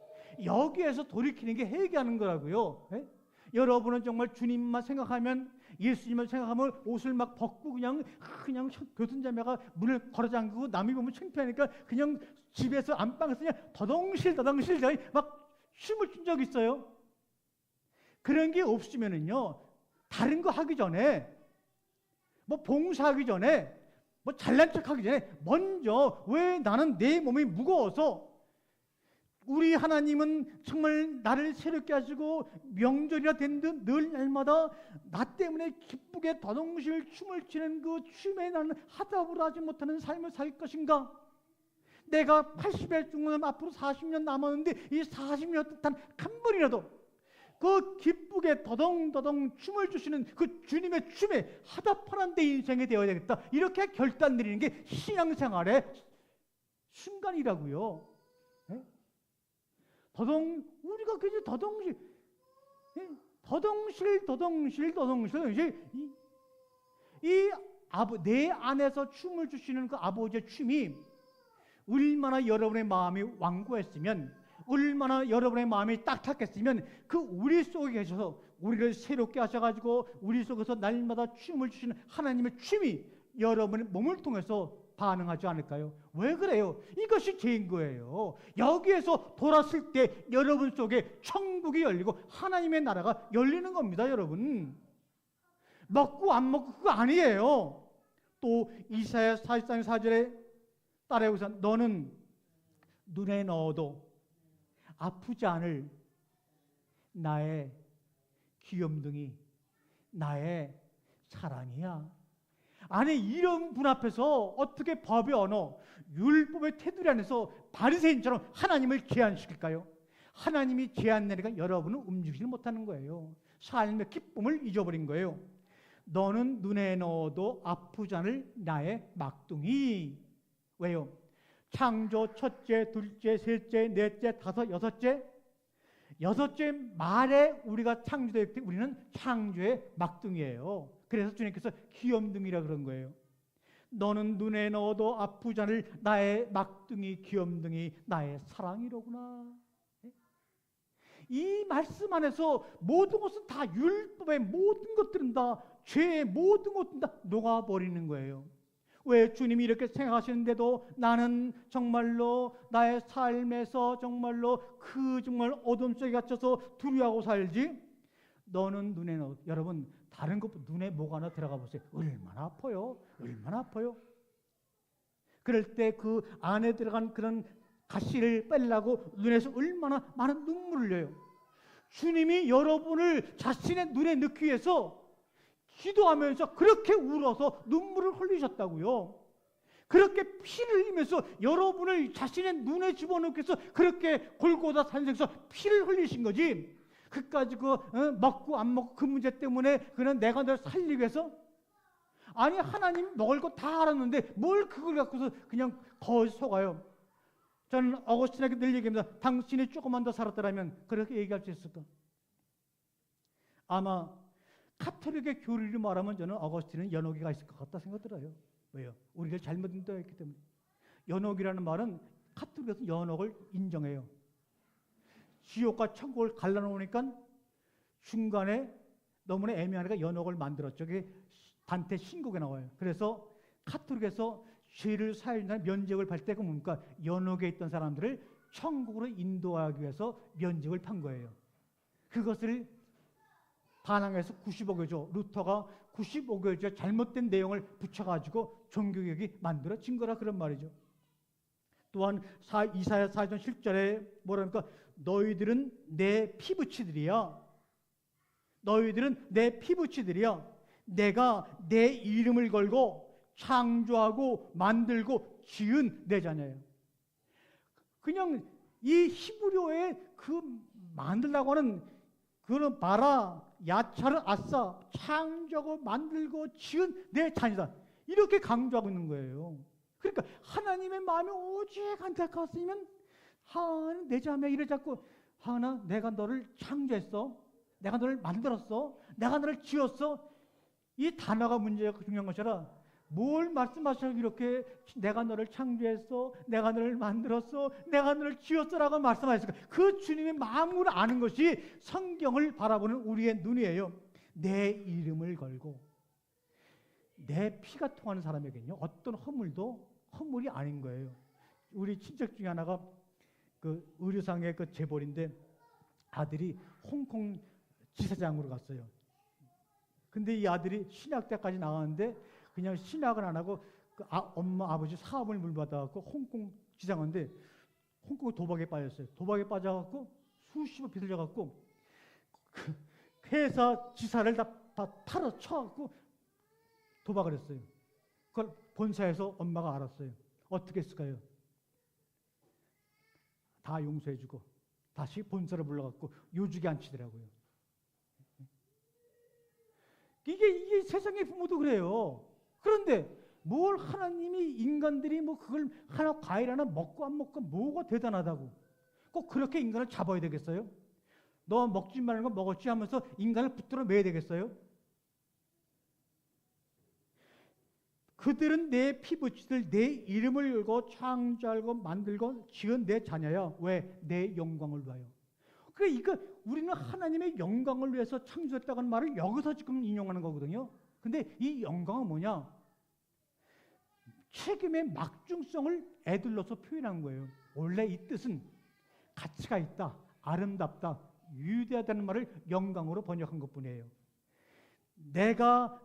여기에서 돌이키는 게 회개하는 거라고요. 네? 여러분은 정말 주님만 생각하면, 예수님을 생각하면 옷을 막 벗고 그냥 교통자매가 문을 걸어 잠그고 남이 보면 창피하니까 그냥 집에서 안방에서 그냥 더덩실 막 춤을 춘 적 있어요? 그런 게 없으면은요, 다른 거 하기 전에, 봉사하기 전에, 잘난 척 하기 전에 먼저 왜 나는 내 몸이 무거워서, 우리 하나님은 정말 나를 새롭게 하시고 명절이라 된 듯 늘 날마다 나 때문에 기쁘게 더덩실 춤을 추는 그 춤에 나는 하답을 하지 못하는 삶을 살 것인가? 내가 80에 죽으면 앞으로 40년 남았는데 이 40년 단 한 번이라도 그 기쁘게 더덩더덩 춤을 추시는 그 주님의 춤에 하답하는 내 인생이 되어야 되겠다. 이렇게 결단 내리는 게 신앙생활의 순간이라고요. 네? 우리가 그저 더덩실 내 안에서 춤을 추시는 그 아버지의 춤이 얼마나 여러분의 마음이 완고했으면, 얼마나 여러분의 마음이 딱딱했으면 그 우리 속에 계셔서 우리를 새롭게 하셔가지고 우리 속에서 날마다 춤을 추시는 하나님의 춤이 여러분의 몸을 통해서 반응하지 않을까요? 왜 그래요? 이것이 죄인 거예요. 여기에서 돌았을 때 여러분 속에 천국이 열리고 하나님의 나라가 열리는 겁니다, 여러분. 먹고 안 먹고 그거 아니에요. 또 이사야 43장 4절에 따라해보세요. 너는 눈에 넣어도 아프지 않을 나의 귀염둥이, 나의 사랑이야. 아니, 이런 분 앞에서 어떻게 법의 언어, 율법의 테두리 안에서 바리새인처럼 하나님을 제한시킬까요? 하나님이 제한 내니까 여러분은 움직이지 못하는 거예요. 삶의 기쁨을 잊어버린 거예요. 너는 눈에 넣어도 아프지 않을 나의 막둥이. 왜요? 창조 첫째, 둘째, 셋째, 넷째, 다섯, 여섯째 말에 우리가 창조될 때 우리는 창조의 막둥이에요. 그래서 주님께서 귀염둥이라 그런 거예요. 너는 눈에 넣어도 아프지 않을 나의 막둥이, 귀염둥이, 나의 사랑이로구나. 이 말씀 안에서 모든 것은 다 율법의 모든 것들은 다 죄의 모든 것들은 다 녹아버리는 거예요. 왜 주님이 이렇게 생각하시는데도 나는 정말로 나의 삶에서 정말로 그 정말 어둠 속에 갇혀서 두려워하고 살지? 너는 눈에 넣어. 여러분 다른 것 눈에 목 하나 들어가 보세요. 얼마나 아파요? 얼마나 아파요? 그럴 때 그 안에 들어간 그런 가시를 빼려고 눈에서 얼마나 많은 눈물을 흘려요. 주님이 여러분을 자신의 눈에 넣기 위해서 기도하면서 그렇게 울어서 눈물을 흘리셨다고요. 그렇게 피를 흘리면서 여러분을 자신의 눈에 집어넣기 위해서 그렇게 골고다 산에서 피를 흘리신 거지. 그까지 먹고 안 먹고 그 문제 때문에 그는 내가 널 살리기 위해서? 아니 하나님 먹을 거 다 알았는데 뭘 그걸 갖고서 그냥 거기 속아요. 저는 어거스틴에게 늘 얘기합니다. 당신이 조금만 더 살았더라면 그렇게 얘기할 수 있을까? 아마 카톨릭의 교리를 말하면 저는 어거스틴은 연옥이가 있을 것 같다 생각 들어요. 왜요? 우리가 잘못 인도했기 때문에. 연옥이라는 말은 카톨릭에서 연옥을 인정해요. 지옥과 천국을 갈라놓으니까 중간에 너무나 애매하니까 연옥을 만들었죠. 그게 단테 신곡에 나와요. 그래서 카톨릭에서 죄를 사하는 면죄를 받을 때가 뭡니까? 연옥에 있던 사람들을 천국으로 인도하기 위해서 면죄를 판 거예요. 그것을 반항해서 95교조, 루터가 95교조 잘못된 내용을 붙여가지고 종교개혁이 만들어진 거라 그런 말이죠. 또한 이사야 4장 7절에 뭐라니까? 너희들은 내 피부치들이야. 너희들은 내 피부치들이야. 내가 내 이름을 걸고 창조하고 만들고 지은 내 자녀예요. 그냥 이 히브리어에 그 만들라고 하는 그런 바라, 야차르, 아싸, 창조하고 만들고 지은 내 자녀다. 이렇게 강조하고 있는 거예요. 그러니까 하나님의 마음이 오직 안타까웠으면 내 자매 이래 자꾸 하나 내가 너를 창조했어. 내가 너를 만들었어. 내가 너를 지었어. 이 단어가 문제가 중요한 것이라 뭘 말씀하셔서 이렇게 내가 너를 창조했어, 내가 너를 만들었어, 내가 너를 지었어라고 말씀하셨을까? 그 주님의 마음을 아는 것이 성경을 바라보는 우리의 눈이에요. 내 이름을 걸고 내 피가 통하는 사람에게는요 어떤 허물이 아닌 거예요. 우리 친척 중에 하나가 그 의료상의 그 재벌인데 아들이 홍콩 지사장으로 갔어요. 근데 이 아들이 신학대까지 나왔는데 그냥 신학을 안 하고 그 엄마 아버지 사업을 물받아갖고 홍콩 지사장인데 홍콩 도박에 빠졌어요. 도박에 빠져갖고 수십억 빚을 져갖고 그 회사 지사를 다 팔아 쳐갖고 도박을 했어요. 그걸 본사에서 엄마가 알았어요. 어떻게 했을까요? 다 용서해주고 다시 본사를 불러갖고 요직에 앉히더라고요. 이게 세상의 부모도 그래요. 그런데 뭘 하나님이 인간들이 뭐 그걸 하나 과일 하나 먹고 안 먹고 뭐가 대단하다고 꼭 그렇게 인간을 잡아야 되겠어요? 너 먹지 말는 거 먹었지 하면서 인간을 붙들어 매야 되겠어요? 그들은 내 피부치들 내 이름을 열고 창조하고 만들고 지은 내 자녀야. 왜? 내 영광을 위하여. 그러니까 우리는 하나님의 영광을 위해서 창조했다는 말을 여기서 지금 인용하는 거거든요. 근데 이 영광은 뭐냐? 책임의 막중성을 애들로서 표현한 거예요. 원래 이 뜻은 가치가 있다, 아름답다, 위대하다는 말을 영광으로 번역한 것뿐이에요. 내가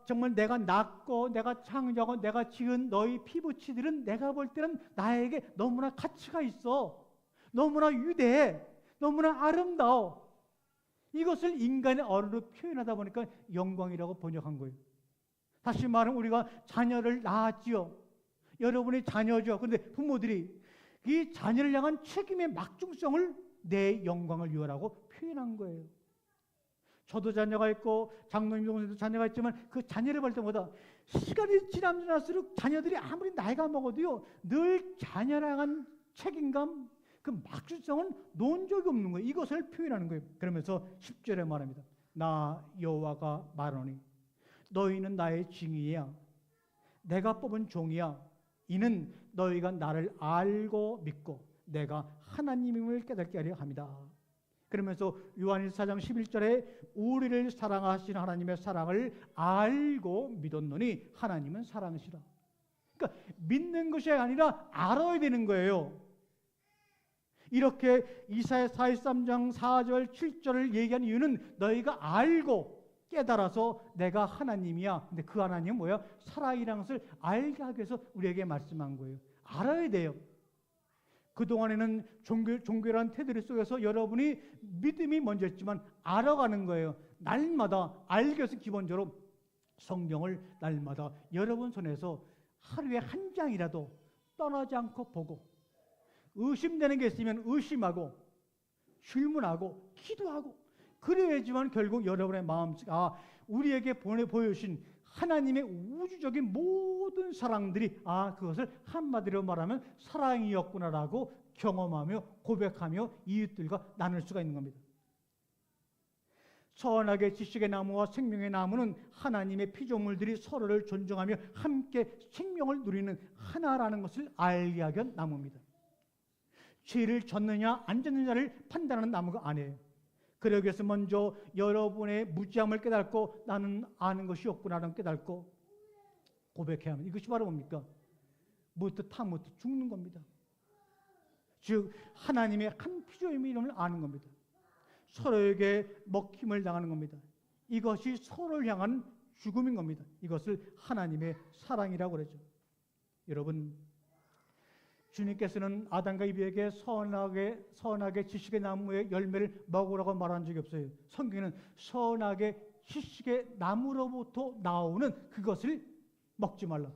낳고 내가 창조하고 내가 지은 너희 피부치들은 내가 볼 때는 나에게 너무나 가치가 있어. 너무나 위대해. 너무나 아름다워. 이것을 인간의 언어로 표현하다 보니까 영광이라고 번역한 거예요. 다시 말하면 우리가 자녀를 낳았지요. 여러분의 자녀죠. 그런데 부모들이 이 자녀를 향한 책임의 막중성을 내 영광을 위하라고 표현한 거예요. 저도 자녀가 있고 장로님 동생도 자녀가 있지만 그 자녀를 볼 때마다 시간이 지날수록 자녀들이 아무리 나이가 먹어도요 늘 자녀를 향한 책임감, 그 막중성은 놓은 적이 없는 거예요. 이것을 표현하는 거예요. 그러면서 10절에 말합니다. 나 여호와가 말하노니 너희는 나의 증인이야. 내가 뽑은 종이야. 이는 너희가 나를 알고 믿고 내가 하나님임을 깨닫게 하려 합니다. 그러면서 요한일서 4장 11절에 우리를 사랑하신 하나님의 사랑을 알고 믿었노니 하나님은 사랑이시라. 그러니까 믿는 것이 아니라 알아야 되는 거예요. 이렇게 이사야 43장 4절 7절을 얘기한 이유는 너희가 알고 깨달아서 내가 하나님이야. 근데 그 하나님은 뭐야? 사랑이라는 것을 알게 하기 위해서 우리에게 말씀한 거예요. 알아야 돼요. 그동안에는 종교라는 테두리 속에서 여러분이 믿음이 먼저였지만 알아가는 거예요. 날마다 알기 위해서 기본적으로 성경을 날마다 여러분 손에서 하루에 한 장이라도 떠나지 않고 보고 의심되는 게 있으면 의심하고 질문하고 기도하고 그래야지만 결국 여러분의 마음속 우리에게 보여주신 하나님의 우주적인 모든 사랑들이 그것을 한마디로 말하면 사랑이었구나라고 경험하며 고백하며 이웃들과 나눌 수가 있는 겁니다. 선악의 지식의 나무와 생명의 나무는 하나님의 피조물들이 서로를 존중하며 함께 생명을 누리는 하나라는 것을 알게 하기 위한 나무입니다. 죄를 졌느냐 안 졌느냐를 판단하는 나무가 아니에요. 그러기 위해서 먼저 여러분의 무지함을 깨닫고 나는 아는 것이 없구나라는 깨닫고 고백해야 합니다. 이것이 바로 뭡니까? 무엇도 타무엇도 죽는 겁니다. 즉 하나님의 한 피조임의 이름을 아는 겁니다. 서로에게 먹힘을 당하는 겁니다. 이것이 서로를 향한 죽음인 겁니다. 이것을 하나님의 사랑이라고 그러죠. 여러분, 주님께서는 아담과 이브에게 선악의 지식의 나무의 열매를 먹으라고 말한 적이 없어요. 성경에는 선악의 지식의 나무로부터 나오는 그것을 먹지 말라.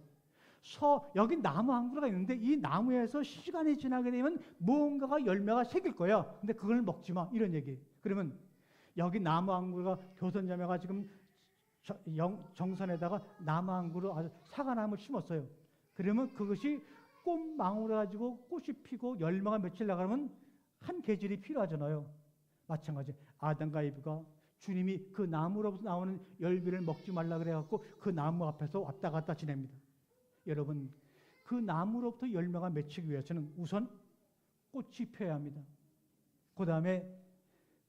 여기 나무 한 그루가 있는데 이 나무에서 시간이 지나게 되면 무언가가 열매가 생길 거야. 근데 그걸 먹지 마. 이런 얘기예요. 그러면 여기 나무 한 그루가 교선자매가 지금 정선에다가 나무 한 그루 아주 사과나무를 심었어요. 그러면 그것이 꽃망울을 가지고 꽃이 피고 열매가 며칠 나가면 한 계절이 필요하잖아요. 마찬가지 아담과 이브가 주님이 그 나무로부터 나오는 열매를 먹지 말라 그래갖고 그 나무 앞에서 왔다 갔다 지냅니다. 여러분, 그 나무로부터 열매가 맺히기 위해서는 우선 꽃이 피어야 합니다. 그 다음에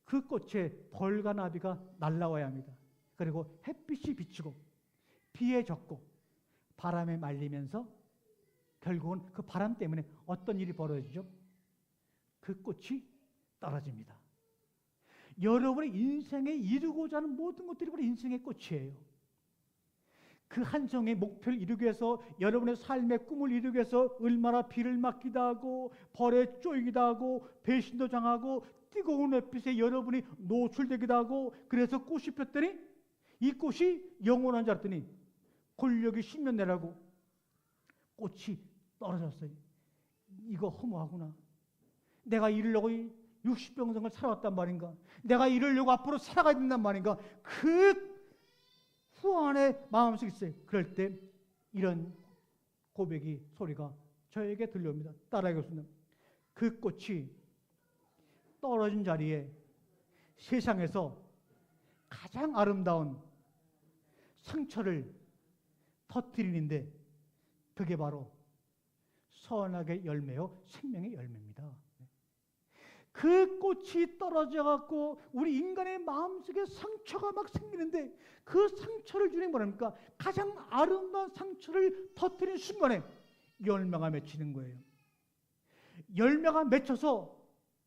그 꽃에 벌과 나비가 날아와야 합니다. 그리고 햇빛이 비치고 비에 젖고 바람에 말리면서 결국은 그 바람 때문에 어떤 일이 벌어지죠? 그 꽃이 떨어집니다. 여러분의 인생에 이루고자 하는 모든 것들이 바로 인생의 꽃이에요. 그 한성의 목표를 이루기 위해서 여러분의 삶의 꿈을 이루기 위해서 얼마나 비를 맞기도 하고 벌에 쪼이기도 하고 배신도 당하고 뜨거운 햇빛에 여러분이 노출되기도 하고 그래서 꽃이 폈더니 이 꽃이 영원한 줄 알았더니 권력이 10년 내라고 꽃이 떨어졌어요. 이거 허무하구나. 내가 이루려고 60평생을 살아왔단 말인가? 내가 이루려고 앞으로 살아가야 된단 말인가? 그 후안의 마음속에 있어요. 그럴 때 이런 고백이 소리가 저에게 들려옵니다. 따라하겠습니다. 그 꽃이 떨어진 자리에 세상에서 가장 아름다운 상처를 터뜨리는데 그게 바로 선악의 열매요 생명의 열매입니다. 그 꽃이 떨어져 갖고 우리 인간의 마음속에 상처가 막 생기는데 그 상처를 주님 뭐랍니까? 가장 아름다운 상처를 터뜨리는 순간에 열매가 맺히는 거예요. 열매가 맺혀서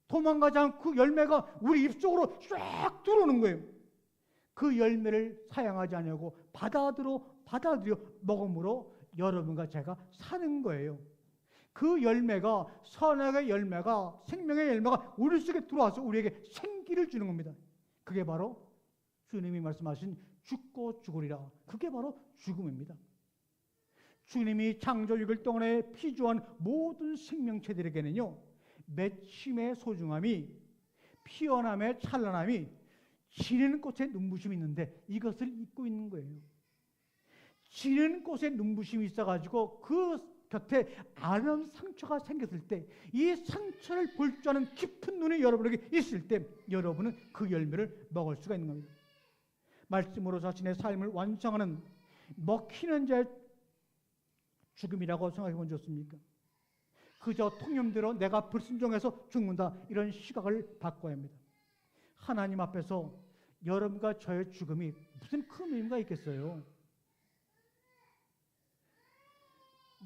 도망가지 않고 열매가 우리 입속으로 쫙 들어오는 거예요. 그 열매를 사양하지 않냐고 받아들여 먹음으로 여러분과 제가 사는 거예요. 그 열매가 선악의 열매가 생명의 열매가 우리 속에 들어와서 우리에게 생기를 주는 겁니다. 그게 바로 주님이 말씀하신 죽고 죽으리라. 그게 바로 죽음입니다. 주님이 창조 6일 동안에 피조한 모든 생명체들에게는요 맺힘의 소중함이 피어남의 찬란함이 지는 꽃에 눈부심이 있는데 이것을 잊고 있는 거예요. 지는 꽃에 눈부심이 있어가지고 그 곁에 아름 상처가 생겼을 때, 이 상처를 볼 줄 아는 깊은 눈이 여러분에게 있을 때 여러분은 그 열매를 먹을 수가 있는 겁니다. 말씀으로 자신의 삶을 완성하는 먹히는 자의 죽음이라고 생각해 본 적 없습니까? 그저 통념대로 내가 불순종해서 죽는다, 이런 시각을 바꿔야 합니다. 하나님 앞에서 여러분과 저의 죽음이 무슨 큰 의미가 있겠어요?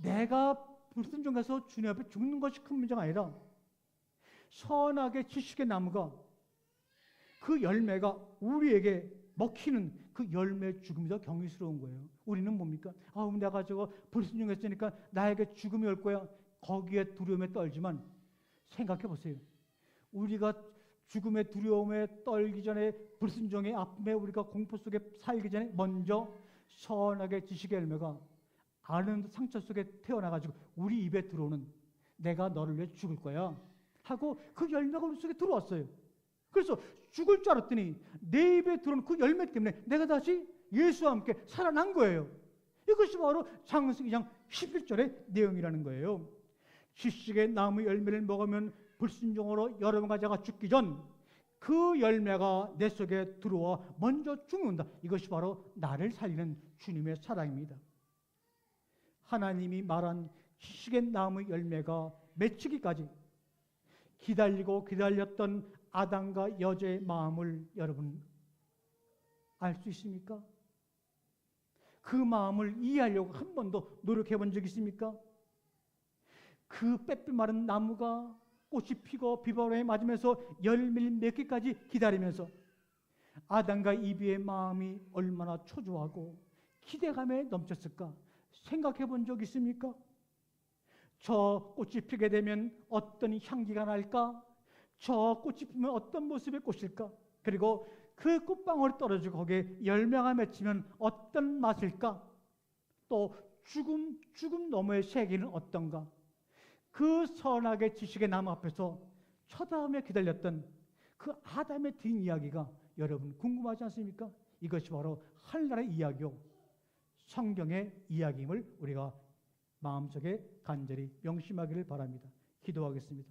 내가 불순종해서 주님 앞에 죽는 것이 큰 문제가 아니라 선악의 지식의 나무가 그 열매가 우리에게 먹히는 그 열매의 죽음이 더 경이스러운 거예요. 우리는 뭡니까? 내가 저거 불순종했으니까 나에게 죽음이 올 거야. 거기에 두려움에 떨지만 생각해 보세요. 우리가 죽음의 두려움에 떨기 전에, 불순종의 아픔에 우리가 공포 속에 살기 전에 먼저 선악의 지식의 열매가 아는 상처 속에 태어나가지고 우리 입에 들어오는, 내가 너를 위해 죽을 거야 하고 그 열매가 우리 속에 들어왔어요. 그래서 죽을 줄 알았더니 내 입에 들어온 그 열매 때문에 내가 다시 예수와 함께 살아난 거예요. 이것이 바로 창세기 2장 11절의 내용이라는 거예요. 지식의 나무 열매를 먹으면 불순종으로 여러분과 제가 죽기 전 그 열매가 내 속에 들어와 먼저 죽는다. 이것이 바로 나를 살리는 주님의 사랑입니다. 하나님이 말한 지식의 나무 열매가 맺히기까지 기다리고 기다렸던 아담과 여자의 마음을 여러분 알 수 있습니까? 그 마음을 이해하려고 한 번도 노력해 본 적 있습니까? 그 빼빼 마른 나무가 꽃이 피고 비바람에 맞으면서 열매를 맺기까지 기다리면서 아담과 이브의 마음이 얼마나 초조하고 기대감에 넘쳤을까 생각해 본 적 있습니까? 저 꽃이 피게 되면 어떤 향기가 날까? 저 꽃이 피면 어떤 모습의 꽃일까? 그리고 그 꽃방울이 떨어지고 거기에 열매가 맺히면 어떤 맛일까? 또 죽음 너머의 세계는 어떤가? 그 선악의 지식의 나무 앞에서 쳐다보며 기다렸던 그 아담의 뒷이야기가 여러분 궁금하지 않습니까? 이것이 바로 하늘나라의 이야기요, 성경의 이야기임을 우리가 마음속에 간절히 명심하기를 바랍니다. 기도하겠습니다.